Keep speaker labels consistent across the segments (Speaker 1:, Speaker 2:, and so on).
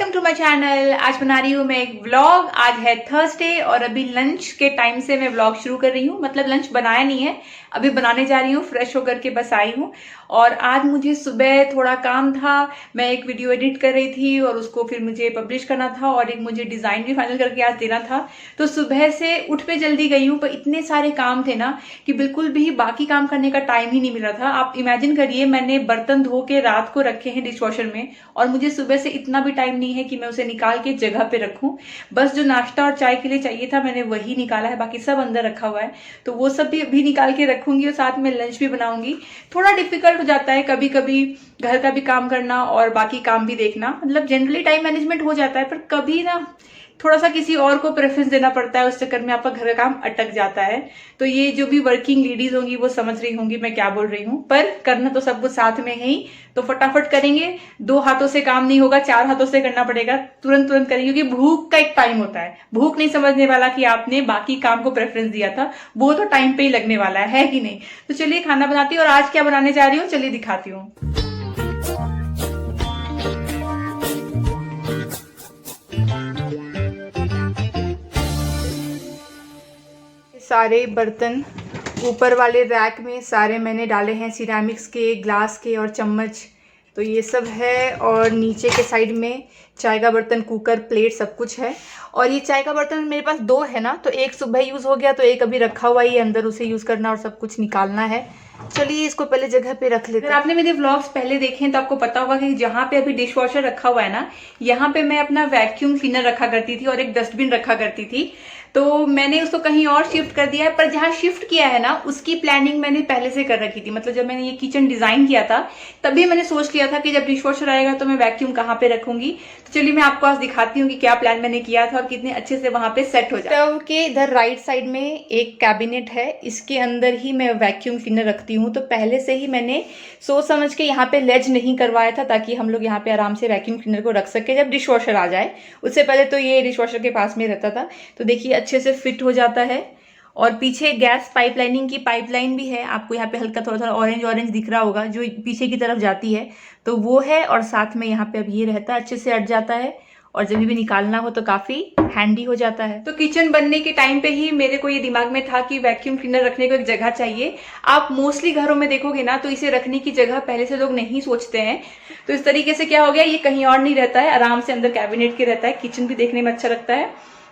Speaker 1: Welcome to my channel. आज बना रही हूँ मैं एक व्लॉग। आज है थर्सडे और अभी लंच के टाइम से मैं व्लॉग शुरू कर रही हूँ। मतलब लंच बनाया नहीं है, अभी बनाने जा रही हूँ। फ्रेश होकर के बस आई हूँ और आज मुझे सुबह थोड़ा काम था। मैं एक वीडियो एडिट कर रही थी और उसको फिर मुझे पब्लिश करना था और एक मुझे डिज़ाइन भी फाइनल करके आज देना था। तो सुबह से उठ पे जल्दी गई हूँ, पर इतने सारे काम थे ना कि बिल्कुल भी बाकी काम करने का टाइम ही नहीं मिला था। आप इमेजिन करिए, मैंने बर्तन धो के रात को रखे हैं डिश वॉशर में और मुझे सुबह से इतना भी टाइम नहीं है कि मैं उसे निकाल के जगह पे रखूं। बस जो नाश्ता और चाय के लिए चाहिए था मैंने वही निकाला है, बाकी सब अंदर रखा हुआ है। तो वो सब भी अभी निकाल के रखूंगी और साथ में लंच भी बनाऊंगी। थोड़ा डिफिकल्ट हो जाता है कभी कभी घर का भी काम करना और बाकी काम भी देखना। मतलब जनरली टाइम मैनेजमेंट हो जाता है, पर कभी ना थोड़ा सा किसी और को प्रेफरेंस देना पड़ता है, उस चक्कर में आपका घर का काम अटक जाता है। तो ये जो भी वर्किंग लेडीज होंगी वो समझ रही होंगी मैं क्या बोल रही हूँ, पर करना तो सब कुछ साथ में है ही। तो फटाफट करेंगे, 2 हाथों से काम नहीं होगा, 4 हाथों से करना पड़ेगा। तुरंत तुरंत करेंगे क्योंकि भूख का एक टाइम होता है। भूख नहीं समझने वाला कि आपने बाकी काम को प्रेफरेंस दिया था, वो तो टाइम पे ही लगने वाला है कि नहीं। तो चलिए खाना बनाती हूँ और आज क्या बनाने जा रही हूँ चलिए दिखाती हूँ। सारे बर्तन ऊपर वाले रैक में सारे मैंने डाले हैं, सिरेमिक्स के, ग्लास के और चम्मच। तो ये सब है और नीचे के साइड में चाय का बर्तन, कुकर, प्लेट सब कुछ है। और ये चाय का बर्तन मेरे पास 2 है ना, तो एक सुबह यूज़ हो गया तो एक अभी रखा हुआ ही अंदर, उसे यूज़ करना और सब कुछ निकालना है। चलिए इसको पहले जगह पे रख लेते हैं। अगर आपने मेरे व्लॉग्स पहले देखे हैं तो आपको पता होगा कि जहाँ पे अभी डिश वॉशर रखा हुआ है ना, यहाँ पे मैं अपना वैक्यूम क्लीनर रखा करती थी और एक डस्टबिन रखा करती थी। तो मैंने उसको कहीं और शिफ्ट कर दिया है, पर जहाँ शिफ्ट किया है ना उसकी प्लानिंग मैंने पहले से कर रखी थी। मतलब जब मैंने ये किचन डिजाइन किया था तभी मैंने सोच लिया था कि जब डिश वॉशर आएगा तो मैं वैक्यूम कहाँ पे रखूंगी। तो चलिए मैं आपको आज दिखाती हूँ कि क्या प्लान मैंने किया था और कितने अच्छे से वहां पे सेट हो जाए। स्टव के इधर राइट साइड में एक कैबिनेट है, इसके अंदर ही मैं वैक्यूम क्लीनर रखती हूँ। तो पहले से ही मैंने सोच समझ के यहाँ पे लेज नहीं करवाया था ताकि हम लोग यहाँ पे आराम से वैक्यूम क्लीनर को रख सके जब डिश वॉशर आ जाए। उससे पहले तो ये डिश वॉशर के पास में रहता था। तो देखिए अच्छे से फिट हो जाता है। और पीछे गैस पाइपलाइनिंग की पाइपलाइन भी है, आपको यहाँ पे हल्का थोड़ा थोड़ा ऑरेंज ऑरेंज दिख रहा होगा जो पीछे की तरफ जाती है, तो वो है। और साथ में यहाँ पे अब ये रहता है, अच्छे से अट जाता है और जब भी निकालना हो तो काफी हैंडी हो जाता है। तो किचन बनने के टाइम पे ही मेरे को ये दिमाग में था कि वैक्यूम क्लीनर रखने को एक जगह चाहिए। आप मोस्टली घरों में देखोगे ना तो इसे रखने की जगह पहले से लोग नहीं सोचते हैं। तो इस तरीके से क्या हो गया, ये कहीं और नहीं रहता है, आराम से अंदर कैबिनेट के रहता है। किचन भी देखने में अच्छा लगता है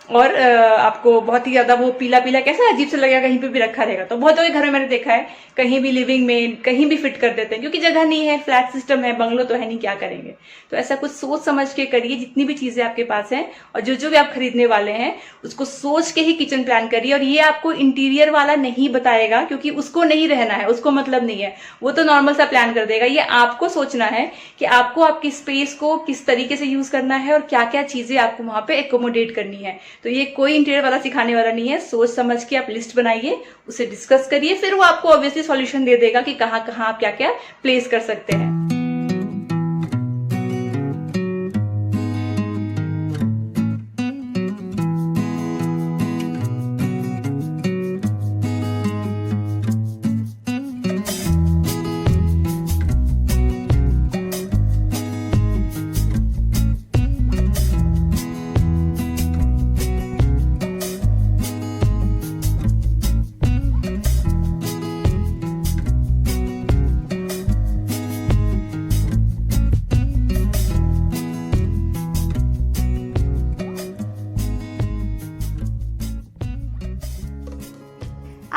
Speaker 1: और आपको बहुत ही ज्यादा वो पीला पीला कैसा अजीब से लगेगा कहीं पे भी रखा रहेगा। तो बहुत घर में मैंने देखा है कहीं भी लिविंग में कहीं भी फिट कर देते हैं क्योंकि जगह नहीं है, फ्लैट सिस्टम है, बंगलो तो है नहीं, क्या करेंगे। तो ऐसा कुछ सोच समझ के करिए, जितनी भी चीजें आपके पास हैं और जो भी आप खरीदने वाले हैं उसको सोच के ही किचन प्लान करिए। और ये आपको इंटीरियर वाला नहीं बताएगा क्योंकि उसको नहीं रहना है, उसको मतलब नहीं है, वो तो नॉर्मल सा प्लान कर देगा। ये आपको सोचना है कि आपको आपकी स्पेस को किस तरीके से यूज करना है और क्या क्या चीजें आपको वहां पे एकोमोडेट करनी है। तो ये कोई इंटीरियर वाला सिखाने वाला नहीं है। सोच समझ के आप लिस्ट बनाइए, उसे डिस्कस करिए, फिर वो आपको ऑब्वियसली सॉल्यूशन दे देगा कि कहाँ कहाँ आप क्या क्या प्लेस कर सकते हैं।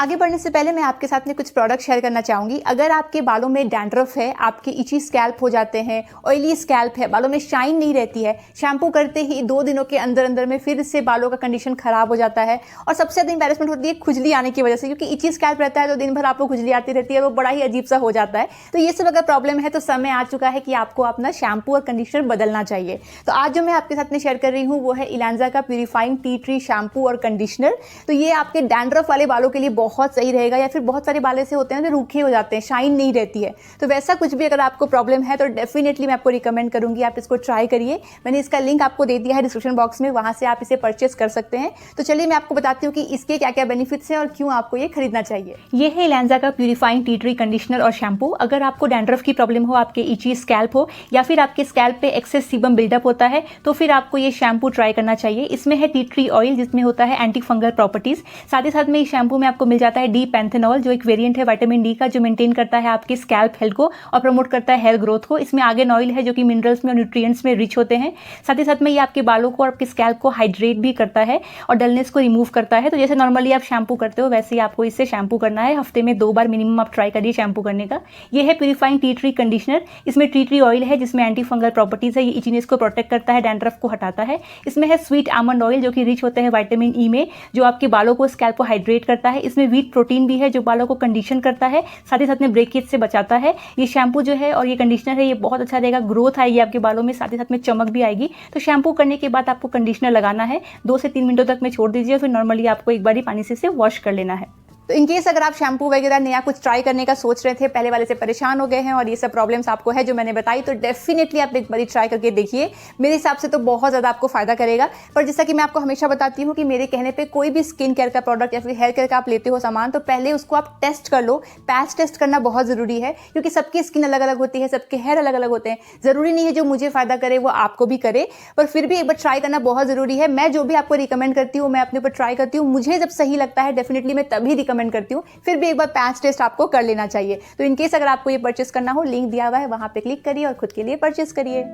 Speaker 2: आगे बढ़ने से पहले मैं आपके साथ में कुछ प्रोडक्ट शेयर करना चाहूँगी। अगर आपके बालों में डैंड्रफ है, आपके इची स्कैल्प हो जाते हैं, ऑयली स्कैल्प है, बालों में शाइन नहीं रहती है, शैम्पू करते ही 2 दिनों के अंदर अंदर में फिर से बालों का कंडीशन खराब हो जाता है और सबसे ज़्यादा इंपैरेसमेंट होती है खुजली आने की वजह से, क्योंकि इची स्कैल्प रहता है तो दिन भर आपको खुजली आती रहती है, वो बड़ा ही अजीब सा हो जाता है। तो ये सब अगर प्रॉब्लम है तो समय आ चुका है कि आपको अपना शैम्पू और कंडीशनर बदलना चाहिए। तो आज जो मैं आपके साथ में शेयर कर रही हूँ वो है इलांजा का प्यूरीफाइंग टी ट्री शैम्पू और कंडीशनर। तो ये आपके डैंड्रफ वाले बालों के लिए बहुत सही रहेगा, या फिर बहुत सारे बाल ऐसे होते हैं जो रूखे हो जाते हैं, शाइन नहीं रहती है। तो वैसा कुछ भी अगर आपको प्रॉब्लम है तो डेफिनेटली मैं आपको रिकमेंड करूँगी आप इसको ट्राई करिए। मैंने इसका लिंक आपको दे दिया है डिस्क्रिप्शन बॉक्स में, वहाँ से आप इसे परचेस कर सकते हैं। तो चलिए मैं आपको बताती हूँ कि इसके क्या क्या बेनिफिट्स हैं और क्यों आपको ये खरीदना चाहिए। ये है इलांजा का प्यूरिफाइंग टी ट्री कंडीशनर और शैम्पू। अगर आपको डैंड्रफ की प्रॉब्लम हो, आपके इची स्कैल्प हो, या फिर आपके स्कैल्प पे एक्सेस सीबम बिल्डअप होता है, तो फिर आपको ये शैम्पू ट्राई करना चाहिए। इसमें है टी ट्री ऑयल जिसमें होता है एंटी फंगल प्रॉपर्टीज। साथ ही साथ में इस शैम्पू में आपको मिल जाता है डी पैंथेनॉल, जो एक वेरिएंट है विटामिन डी का, जो मेंटेन करता है आपके स्कैल्प हेल्थ को और प्रमोट करता है हेयर ग्रोथ को। इसमें आर्गन ऑयल है जो कि मिनरल्स में और न्यूट्रिएंट्स में रिच होते हैं। साथ ही साथ में ये आपके बालों को और आपके स्कैल्प को हाइड्रेट भी करता है और डलनेस को रिमूव करता है। तो जैसे नॉर्मली आप शैम्पू करते हो वैसे ही आपको इससे शैम्पू करना है। हफ्ते में 2 बार मिनिमम आप ट्राई करिए शैम्पू करने का। ये है प्यूरिफाइंग टी ट्री कंडीशनर। इसमें टी ट्री ऑयल है जिसमें एंटी फंगल प्रॉपर्टीज है, ये इचीनेस को प्रोटेक्ट करता है, डैंड्रफ को हटाता है। इसमें है स्वीट आमंड ऑयल जो कि रिच होते हैं विटामिन ई में, जो आपके बालों को स्कैल्प को हाइड्रेट करता है। इसमें व्हीट प्रोटीन भी है जो बालों को कंडीशन करता है, साथ ही साथ में ब्रेकेज से बचाता है। ये शैम्पू जो है और ये कंडीशनर है ये बहुत अच्छा रहेगा, ग्रोथ आएगी आपके बालों में, साथ ही साथ में चमक भी आएगी। तो शैम्पू करने के बाद आपको कंडीशनर लगाना है, 2 से 3 मिनटों तक में छोड़ दीजिए, फिर नॉर्मली आपको एक बारी पानी से इसे वॉश कर लेना है। तो इनकेस अगर आप शैम्पू वगैरह नया कुछ ट्राई करने का सोच रहे थे, पहले वाले से परेशान हो गए हैं और ये सब प्रॉब्लम्स आपको है जो मैंने बताई, तो डेफिनेटली आप एक बारी ट्राई करके देखिए। मेरे हिसाब से तो बहुत ज़्यादा आपको फायदा करेगा। पर जैसा कि मैं आपको हमेशा बताती हूँ कि मेरे कहने पे कोई भी स्किन केयर का प्रोडक्ट या फिर हेयर केयर का आप लेते हो सामान, तो पहले उसको आप टेस्ट कर लो। पैच टेस्ट करना बहुत ज़रूरी है, क्योंकि सबकी स्किन अलग अलग होती है, सबके हेयर अलग अलग होते हैं। ज़रूरी नहीं है जो मुझे फ़ायदा करे वो आपको भी करे, पर फिर भी एक बार ट्राई करना बहुत ज़रूरी है। मैं जो भी आपको रिकमेंड करती हूँ मैं अपने ऊपर ट्राई करती हूँ, मुझे जब सही लगता है डेफिनेटली मैं तभी रिकमेंड करती हूँ। फिर भी एक बार पैच टेस्ट आपको कर लेना चाहिए। तो इनकेस अगर आपको ये परचेस करना हो, लिंक दिया हुआ है, वहां पे क्लिक करिए और खुद के लिए परचेस करिए।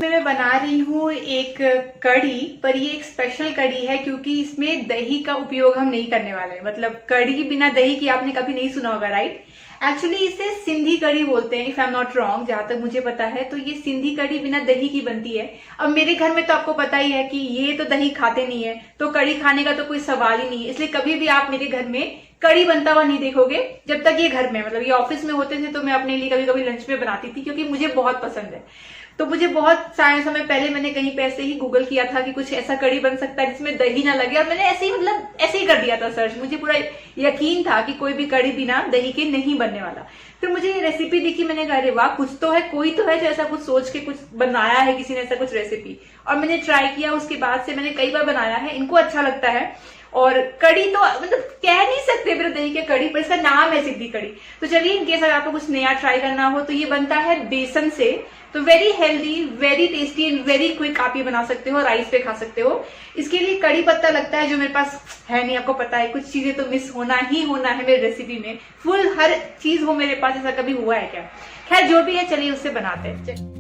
Speaker 1: मैं बना रही हूँ एक कढ़ी, पर ये एक स्पेशल कढ़ी है क्योंकि इसमें दही का उपयोग हम नहीं करने वाले हैं। मतलब कढ़ी बिना दही की आपने कभी नहीं सुना होगा, राइट? एक्चुअली इसे सिंधी कढ़ी बोलते हैं, if I am not wrong, जहां तक मुझे पता है। तो ये सिंधी कढ़ी बिना दही की बनती है। अब मेरे घर में तो आपको पता ही है कि ये तो दही खाते नहीं है, तो कढ़ी खाने का तो कोई सवाल ही नहीं है। इसलिए कभी भी आप मेरे घर में कढ़ी बनता हुआ नहीं देखोगे जब तक ये घर में, मतलब ये ऑफिस में होते थे तो मैं अपने लिए कभी कभी लंच में बनाती थी क्योंकि मुझे बहुत पसंद है। तो मुझे बहुत सारे समय पहले मैंने कहीं पे ऐसे ही गूगल किया था कि कुछ ऐसा कढ़ी बन सकता है जिसमें दही ना लगे, और मैंने ऐसे ही मतलब ऐसे ही कर दिया था सर्च। मुझे पूरा यकीन था कि कोई भी कढ़ी बिना दही के नहीं बनने वाला। फिर मुझे ये रेसिपी दिखी, मैंने कहा अरे वाह, कुछ तो है, कोई तो है जो ऐसा कुछ सोच के कुछ बनाया है, किसी ने ऐसा कुछ रेसिपी। और मैंने ट्राई किया, उसके बाद से मैंने कई बार बनाया है, इनको अच्छा लगता है। और कढ़ी तो मतलब कह नहीं सकते बिना दही के कढ़ी, पर इसका नाम है सिद्धि कढ़ी। तो चलिए, इनकेस अगर आपको कुछ नया ट्राई करना हो तो ये बनता है बेसन से। तो very healthy, very tasty and very quick आप ये बना सकते हो, राइस पे खा सकते हो। इसके लिए कड़ी पत्ता लगता है जो मेरे पास है नहीं, आपको पता है कुछ चीजें तो मिस होना ही होना है मेरी रेसिपी में। फुल हर चीज हो मेरे पास, ऐसा कभी हुआ है क्या? खैर जो भी है, चलिए उससे बनाते हैं।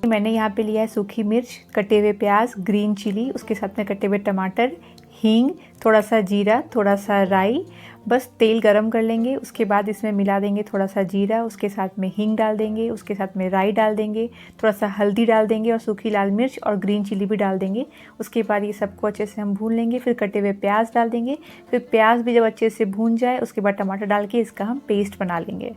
Speaker 2: मैंने यहाँ पे लिया है सूखी मिर्च, कटे हुए प्याज, ग्रीन चिली, उसके साथ में कटे हुए टमाटर, हींग, थोड़ा सा जीरा, थोड़ा सा राई। बस तेल गरम कर लेंगे, उसके बाद इसमें मिला देंगे थोड़ा सा जीरा, उसके साथ में हींग डाल देंगे, उसके साथ में राई डाल देंगे, थोड़ा सा हल्दी डाल देंगे और सूखी लाल मिर्च और ग्रीन चिली भी डाल देंगे। उसके बाद ये सबको अच्छे से हम भून लेंगे। फिर कटे हुए प्याज डाल देंगे। फिर प्याज भी जब अच्छे से भून जाए उसके बाद टमाटर डाल के इसका हम पेस्ट बना लेंगे।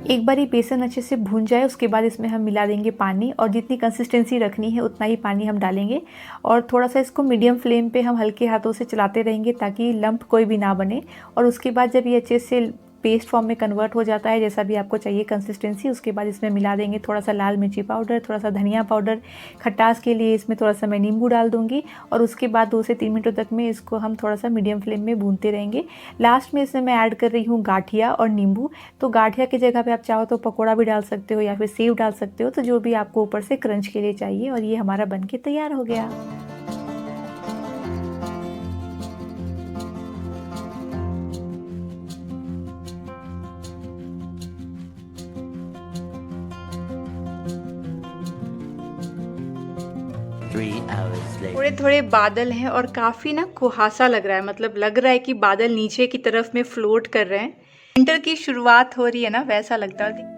Speaker 2: एक बार ये बेसन अच्छे से भून जाए उसके बाद इसमें हम मिला देंगे पानी, और जितनी कंसिस्टेंसी रखनी है उतना ही पानी हम डालेंगे। और थोड़ा सा इसको मीडियम फ्लेम पे हम हल्के हाथों से चलाते रहेंगे ताकि लंप कोई भी ना बने। और उसके बाद जब ये अच्छे से पेस्ट फॉर्म में कन्वर्ट हो जाता है, जैसा भी आपको चाहिए कंसिस्टेंसी, उसके बाद इसमें मिला देंगे थोड़ा सा लाल मिर्ची पाउडर, थोड़ा सा धनिया पाउडर, खटास के लिए इसमें थोड़ा सा मैं नींबू डाल दूंगी। और उसके बाद 2 से 3 मिनटों तक में इसको हम थोड़ा सा मीडियम फ्लेम में भूनते रहेंगे। लास्ट में इसमें मैं ऐड कर रही हूँ गाठिया और नींबू। तो गाठिया की जगह पे आप चाहो तो पकौड़ा भी डाल सकते हो या फिर सेव डाल सकते हो, तो जो भी आपको ऊपर से क्रंच के लिए चाहिए। और ये हमारा बन के तैयार हो गया।
Speaker 1: थोड़े थोड़े बादल हैं और काफ़ी ना कुहासा लग रहा है, मतलब लग रहा है कि बादल नीचे की तरफ में फ्लोट कर रहे हैं। विंटर की शुरुआत हो रही है ना, वैसा लगता है।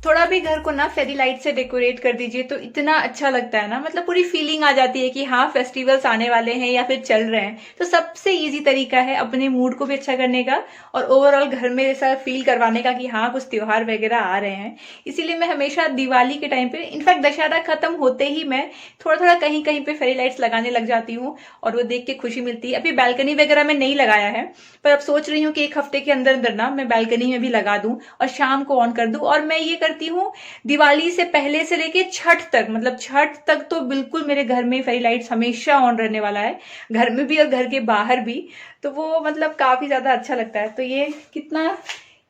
Speaker 1: थोड़ा भी घर को ना फेरी लाइट से डेकोरेट कर दीजिए तो इतना अच्छा लगता है ना, मतलब पूरी फीलिंग आ जाती है कि हाँ फेस्टिवल्स आने वाले हैं या फिर चल रहे हैं। तो सबसे इजी तरीका है अपने मूड को भी अच्छा करने का और ओवरऑल घर में ऐसा फील करवाने का कि हाँ कुछ त्योहार वगैरह आ रहे हैं। इसीलिए मैं हमेशा दिवाली के टाइम पे, इनफैक्ट दशहरा खत्म होते ही मैं थोड़ा थोड़ा कहीं कहीं पे फेरी लाइट्स लगाने लग जाती हूँ और वो देख के खुशी मिलती है। अभी बालकनी वगैरह में नहीं लगाया है, पर अब सोच रही हूँ कि 1 हफ्ते के अंदर अंदर ना मैं बालकनी में भी लगा दूं और शाम को ऑन कर दूं। और मैं ये करती हूँ दिवाली से पहले से लेके छठ तक, मतलब छठ तक तो बिल्कुल मेरे घर में फेरी लाइट्स हमेशा ऑन रहने वाला है, घर में भी और घर के बाहर भी। तो वो मतलब काफी ज्यादा अच्छा लगता है। तो ये कितना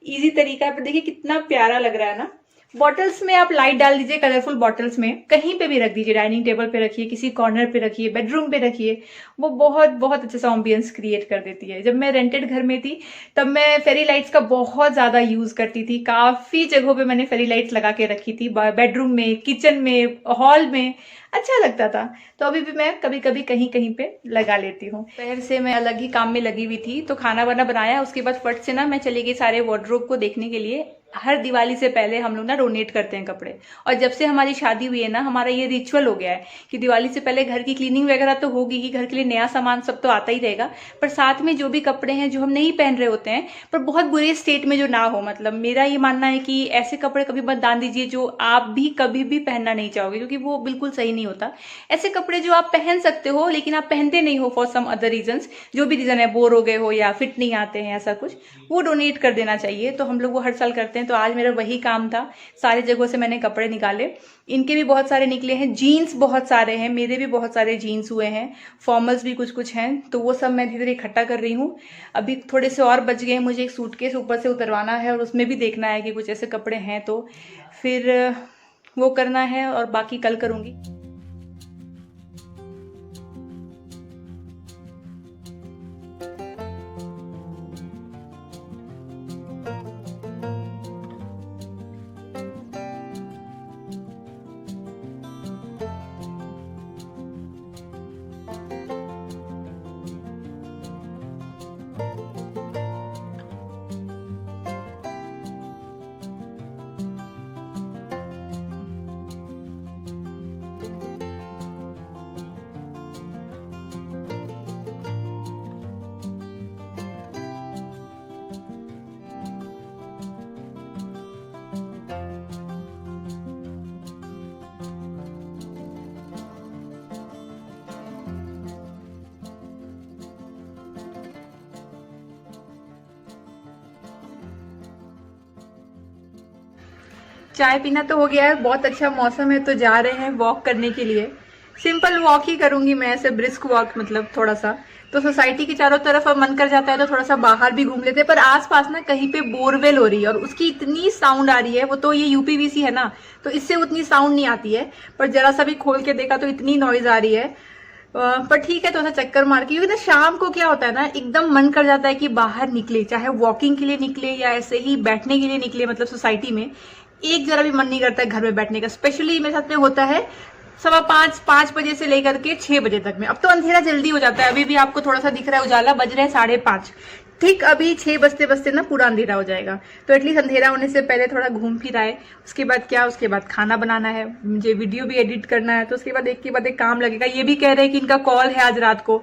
Speaker 1: इजी तरीका है, पर देखिए कितना प्यारा लग रहा है ना। बॉटल्स में आप लाइट डाल दीजिए, कलरफुल बॉटल्स में कहीं पे भी रख दीजिए, डाइनिंग टेबल पे रखिए, किसी कॉर्नर पे रखिए, बेडरूम पे रखिए, वो बहुत बहुत अच्छा सा एम्बियंस क्रिएट कर देती है। जब मैं रेंटेड घर में थी तब मैं फेरी लाइट्स का बहुत ज्यादा यूज करती थी, काफी जगहों पे मैंने फेरी लाइट्स लगा के रखी थी, बेडरूम में, किचन में, हॉल में, अच्छा लगता था। तो अभी भी मैं कभी कभी कहीं कहीं पे लगा लेती हूँ। पहले से मैं अलग ही काम में लगी हुई थी, तो खाना वाना बनाया, उसके बाद फट से ना मैं चली गई सारे वार्डरोब को देखने के लिए। हर दिवाली से पहले हम लोग ना डोनेट करते हैं कपड़े, और जब से हमारी शादी हुई है ना, हमारा ये रिचुअल हो गया है कि दिवाली से पहले घर की क्लीनिंग वगैरह तो होगी ही, घर के लिए नया सामान सब तो आता ही रहेगा, पर साथ में जो भी कपड़े हैं जो हम नहीं पहन रहे होते हैं, पर बहुत बुरे स्टेट में जो ना हो, मतलब मेरा ये मानना है कि ऐसे कपड़े कभी मत दान दीजिए जो आप भी कभी भी पहनना नहीं चाहोगे, क्योंकि वो बिल्कुल सही नहीं होता। ऐसे कपड़े जो आप पहन सकते हो लेकिन आप पहनते नहीं हो फॉर सम अदर रीजंस, जो भी रीजन है, बोर हो गए हो या फिट नहीं आते हैं, ऐसा कुछ, वो डोनेट कर देना चाहिए। तो हम लोग वो हर साल करते हैं। तो आज मेरा वही काम था, सारी जगहों से मैंने कपड़े निकाले, इनके भी बहुत सारे निकले हैं, जीन्स बहुत सारे हैं, मेरे भी बहुत सारे जीन्स हुए हैं, फॉर्मल्स भी कुछ कुछ हैं, तो वो सब मैं धीरे धीरे इकट्ठा कर रही हूँ। अभी थोड़े से और बच गए, मुझे एक सूटकेस ऊपर से उतरवाना है और उसमें भी देखना है कि कुछ ऐसे कपड़े हैं, तो फिर वो करना है और बाकी कल करूँगी। चाय पीना तो हो गया है, बहुत अच्छा मौसम है, तो जा रहे हैं वॉक करने के लिए। सिंपल वॉक ही करूंगी मैं, ऐसे ब्रिस्क वॉक, मतलब थोड़ा सा। तो सोसाइटी के चारों तरफ अब मन कर जाता है तो थोड़ा सा बाहर भी घूम लेते हैं, पर आसपास ना कहीं पे बोरवेल हो रही है और उसकी इतनी साउंड आ रही है। वो तो ये यूपीवीसी है ना, तो इससे उतनी साउंड नहीं आती है, पर जरा सा भी खोल के देखा तो इतनी नॉइज आ रही है। पर ठीक है, थोड़ा सा चक्कर मार के, क्योंकि ना शाम को क्या होता है ना, एकदम मन कर जाता है कि बाहर निकले, चाहे वॉकिंग के लिए निकले या ऐसे ही बैठने के लिए निकले, मतलब सोसाइटी में। एक जरा भी मन नहीं करता है घर में बैठने का। स्पेशली मेरे साथ में होता है 5:15 बजे से लेकर के 6 बजे तक में। अब तो अंधेरा जल्दी हो जाता है, अभी भी आपको थोड़ा सा दिख रहा है उजाला, बज रहे हैं 5:30। ठीक अभी 6 बजते बजते ना पूरा अंधेरा हो जाएगा, तो एटलीस्ट अंधेरा होने से पहले थोड़ा घूम फिर आए। उसके बाद क्या, उसके बाद खाना बनाना है, मुझे वीडियो भी एडिट करना है, तो उसके बाद एक के बाद एक काम लगेगा। ये भी कह रहे हैं कि इनका कॉल है आज रात को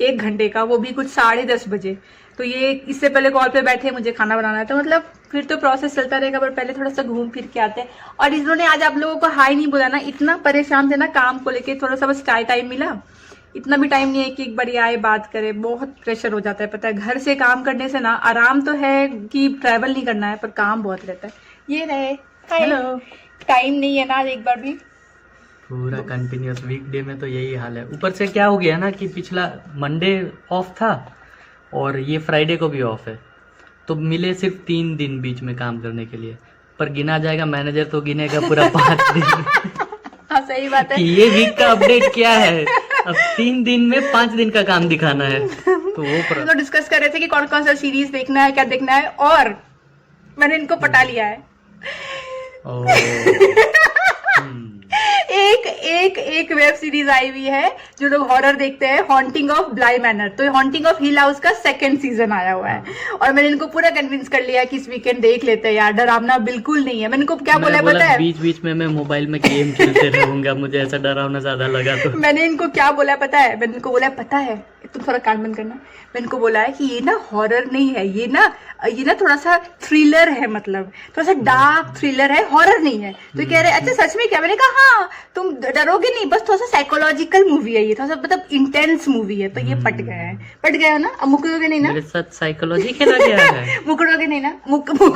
Speaker 1: 1 घंटे का, वो भी कुछ 10:30 बजे। तो ये इससे पहले कॉल पे बैठे, मुझे खाना बनाना है, तो मतलब फिर तो प्रोसेस चलता रहेगा, पर पहले थोड़ा सा घूम फिर के आते हैं। और इन्होंने आज आप लोगों को हाई नहीं बोला ना, इतना परेशान थे ना काम को लेके, थोड़ा सा बस टाइम मिला। इतना भी टाइम नहीं है कि एक बार आए बात करे, बहुत प्रेशर हो जाता है। पता है, घर से काम करने से ना आराम तो है कि ट्रैवल नहीं करना है, पर काम बहुत रहता है। ये रहे, हेलो, टाइम नहीं है ना आज एक बार भी।
Speaker 3: पूरा कंटिन्यूअस वीकडे में तो यही हाल है। ऊपर से क्या हो गया ना कि पिछला मंडे ऑफ था और ये फ्राइडे को भी ऑफ है, तो मिले सिर्फ 3 दिन बीच में काम करने के लिए, पर गिना जाएगा, मैनेजर तो गिनेगा पूरा 5 दिन।
Speaker 1: हाँ सही बात है
Speaker 3: कि ये वीक का अपडेट क्या है, अब 3 दिन में 5 दिन का काम दिखाना है। तो वो
Speaker 1: तो डिस्कस कर रहे थे कि कौन कौन सा सीरीज देखना है, क्या देखना है, और मैंने इनको पटा लिया है। एक वेब सीरीज आई हुई है, जो लोग हॉरर देखते हैं, हॉन्टिंग ऑफ ब्लाई मैनर। तो हॉन्टिंग ऑफ हिल हाउस का 2nd सीजन आया हुआ है, और मैंने इनको पूरा कन्विंस कर लिया कि इस वीकेंड देख लेते हैं यार, डरावना बिल्कुल नहीं है। मैंने इनको क्या बोला पता है,
Speaker 3: बीच बीच में मैं मोबाइल में गेम खेलते रहूंगा, मुझे ऐसा डरावना ज्यादा लगा तो।
Speaker 1: मैंने इनको क्या बोला पता है, मैंने इनको बोला पता है, तुम थोड़ा कान बंद करना। मैंने इनको बोला है कि ये ना हॉरर नहीं है, ये ना थोड़ा सा थ्रिलर है, मतलब थोड़ा सा डार्क थ्रिलर है, हॉरर नहीं है। तो कह रहे अच्छा सच में क्या? मैंने कहा हाँ, तुम डरोगे नहीं, बस थोड़ा सा साइकोलॉजिकल मूवी है ये, थोड़ा सा मतलब इंटेंस मूवी है। तो ये पट गया है ना, अब मुकरोगे नहीं ना?
Speaker 3: मेरे साथ साइकोलॉजी खेला गया है।
Speaker 1: मुकरोगे नहीं ना? मुकरो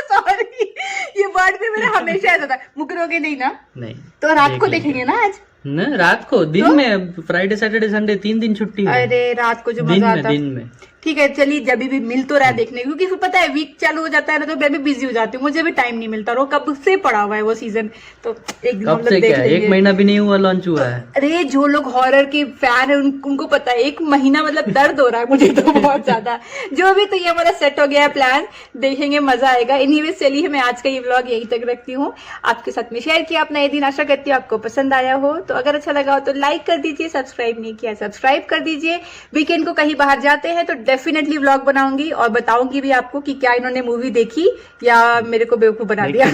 Speaker 1: सॉरी, ये वर्ड भी मेरा हमेशा ऐसा था, मुकरोगे नहीं ना?
Speaker 3: नहीं।
Speaker 1: तो रात को देखेंगे ना आज?
Speaker 3: न रात को, दिन तो? में फ्राइडे सैटरडे संडे 3 दिन छुट्टी है।
Speaker 1: अरे रात को जो मजा आता है। दिन में ठीक है, चलिए जब भी मिल तो रहा है देखने, क्योंकि फिर पता है वीक चालू हो जाता है ना, तो मैं भी बिजी हो जाती हूँ, मुझे भी टाइम नहीं मिलता। और कब से पड़ा हुआ है वो सीजन, तो एक दिन हम लोग देख लेंगे।
Speaker 3: 1 महीना भी नहीं हुआ लॉन्च हुआ है।
Speaker 1: अरे जो लोग हॉरर के फैन है उनको पता है, 1 महीना मतलब दर्द हो रहा है मुझे तो बहुत ज्यादा। जो भी, तो ये हमारा सेट हो गया है प्लान, देखेंगे, मजा आएगा। एनीवेज चलिए, मैं आज का ये व्लॉग यहीं तक रखती हूँ, आपके साथ में शेयर किया अपना ये दिन। आशा करती हूँ आपको पसंद आया हो, तो अगर अच्छा लगा हो तो लाइक कर दीजिए, सब्सक्राइब नहीं किया सब्सक्राइब कर दीजिए। वीकेंड को कहीं बाहर जाते हैं तो डेफिनेटली व्लॉग बनाऊंगी और बताऊंगी भी आपको कि क्या इन्होंने मूवी देखी या मेरे को बेवकूफ बना दिया।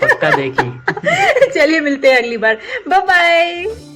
Speaker 3: पक्का देखी।
Speaker 1: चलिए मिलते हैं अगली बार, बाय बाय।